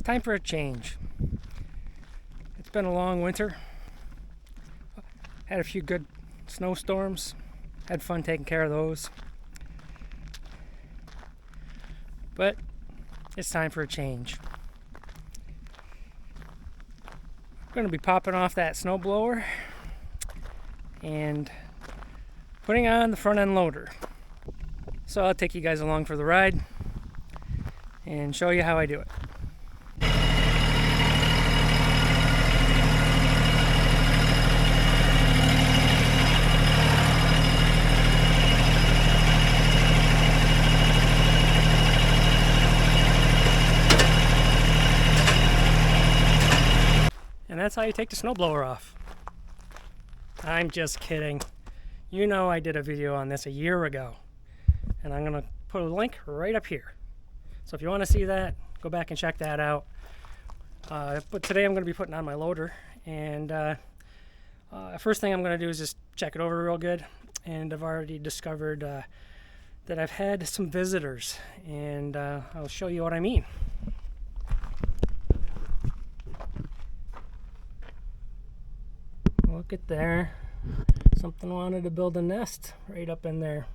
time for a change. It's been a long winter. Had a few good snowstorms. Had fun taking care of those. But it's time for a change. I'm going to be popping off that snowblower and putting on the front end loader. So I'll take you guys along for the ride and show you how I do it. And that's how you take the snowblower off. I'm just kidding. You know I did a video on this a year ago. And I'm going to put a link right up here. So if you want to see that, go back and check that out. But today I'm going to be putting on my loader. And first thing I'm going to do is just check it over real good. And I've already discovered that I've had some visitors. And I'll show you what I mean. Look at there. Something wanted to build a nest right up in there.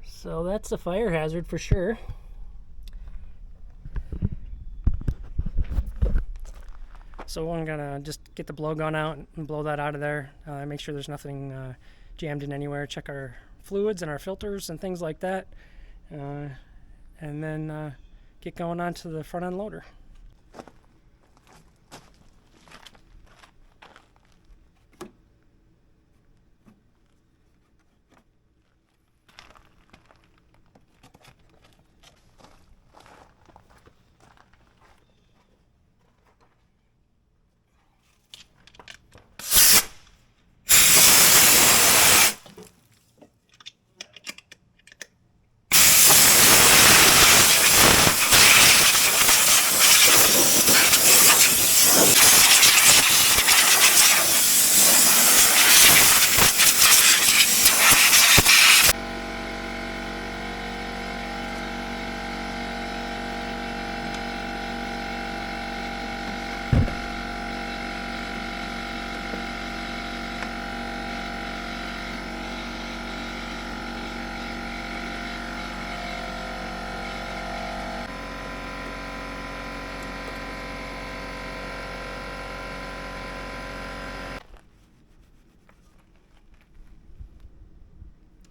So that's a fire hazard for sure. So I'm gonna just get the blowgun out and blow that out of there. Make sure there's nothing jammed in anywhere. Check our fluids and our filters and things like that. And then get going on to the front end loader.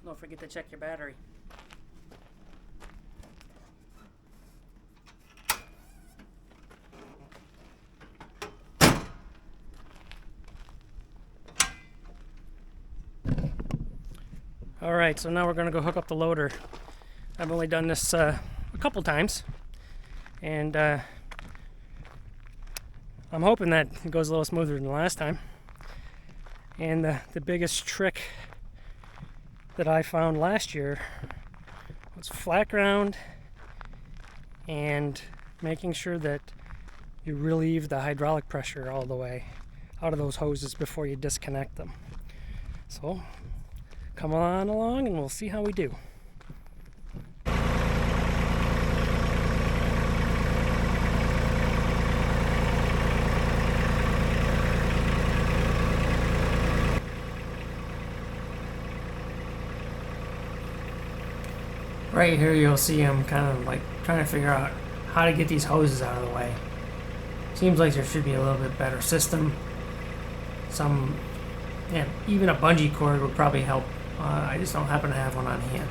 Don't forget to check your battery. Alright, so now we're going to go hook up the loader. I've only done this a couple times, and I'm hoping that it goes a little smoother than the last time. And the biggest trick that I found last year was flat ground and making sure that you relieve the hydraulic pressure all the way out of those hoses before you disconnect them. So come on along and we'll see how we do. Right here you'll see I'm kind of like trying to figure out how to get these hoses out of the way. Seems like there should be a little bit better system. Even a bungee cord would probably help. I just don't happen to have one on hand.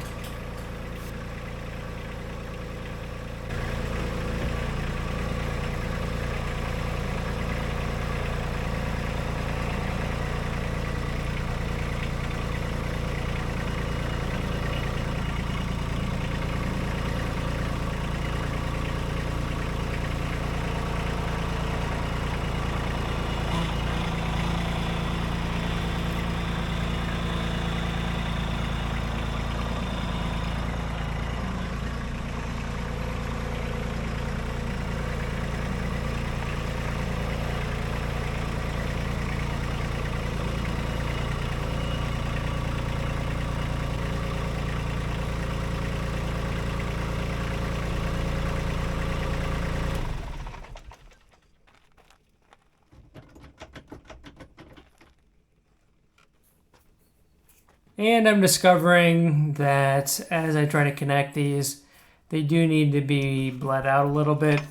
And I'm discovering that as I try to connect these, they do need to be bled out a little bit.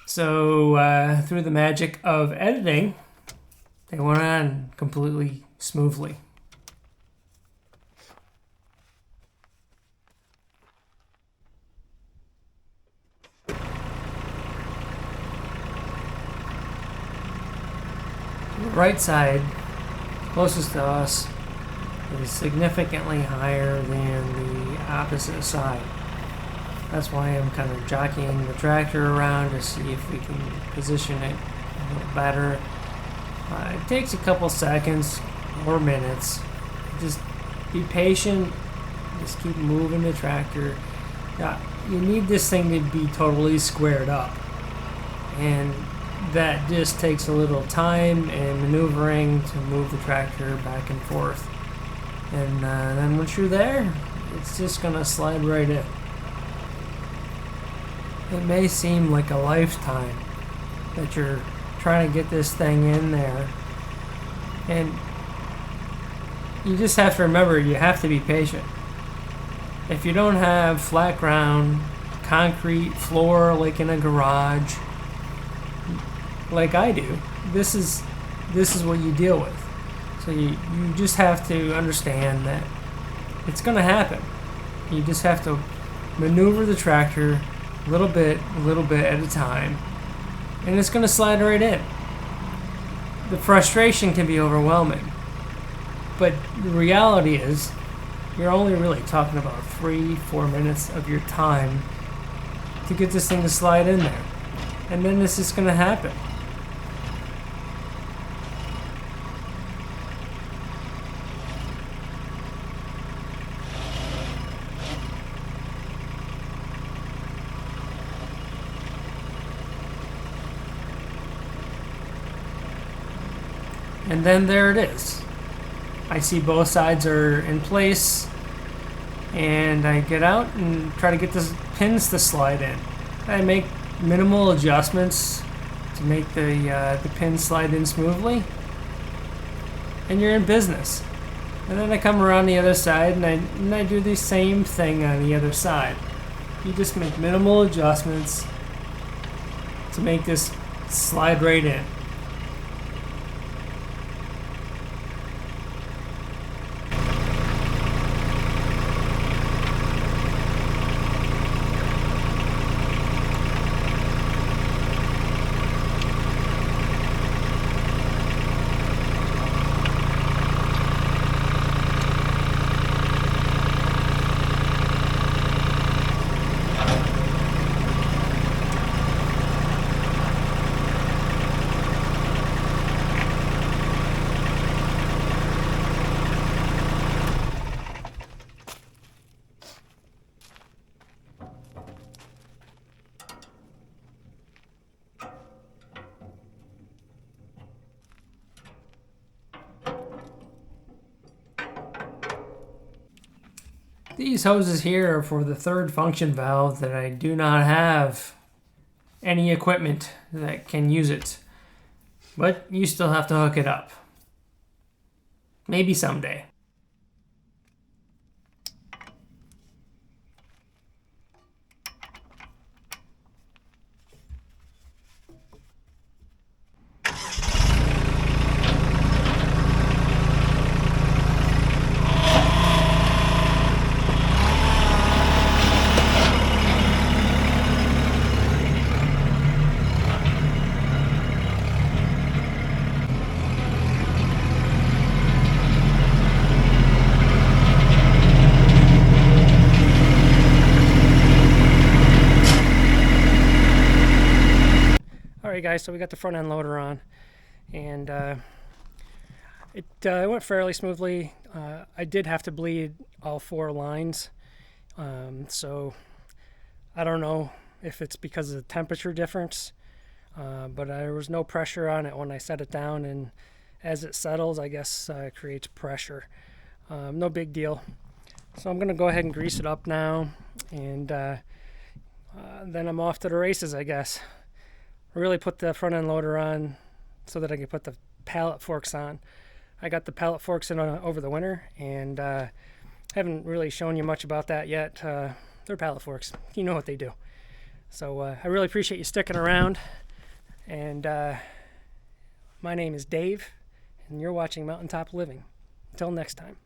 So through the magic of editing, they went on completely smoothly. The right side, closest to us, is significantly higher than the opposite side. That's why I'm kind of jockeying the tractor around to see if we can position it a little better. It takes a couple seconds or minutes. Just be patient. Just keep moving the tractor. You need this thing to be totally squared up. And that just takes a little time and maneuvering to move the tractor back and forth. And then once you're there, it's just going to slide right in. It may seem like a lifetime that you're trying to get this thing in there. And you just have to remember, you have to be patient. If you don't have flat ground, concrete floor like in a garage, like I do, this is what you deal with. So you just have to understand that it's going to happen. You just have to maneuver the tractor a little bit at a time, and it's going to slide right in. The frustration can be overwhelming, but the reality is you're only really talking about 3-4 minutes of your time to get this thing to slide in there, and then this is going to happen. And then there it is. I see both sides are in place, and I get out and try to get the pins to slide in. I make minimal adjustments to make the pins slide in smoothly, and you're in business. And then I come around the other side, and I do the same thing on the other side. You just make minimal adjustments to make this slide right in. These hoses here are for the third function valve that I do not have any equipment that can use it. But you still have to hook it up. Maybe someday. Alright guys, so we got the front end loader on, and it went fairly smoothly. I did have to bleed all 4 lines, so I don't know if it's because of the temperature difference, but there was no pressure on it when I set it down, and as it settles, I guess it creates pressure. No big deal. So I'm going to go ahead and grease it up now, and then I'm off to the races, I guess. Really put the front end loader on so that I can put the pallet forks on. I got the pallet forks in over the winter, and haven't really shown you much about that yet. They're pallet forks. You know what they do. So I really appreciate you sticking around. And my name is Dave, and you're watching Mountaintop Living. Until next time.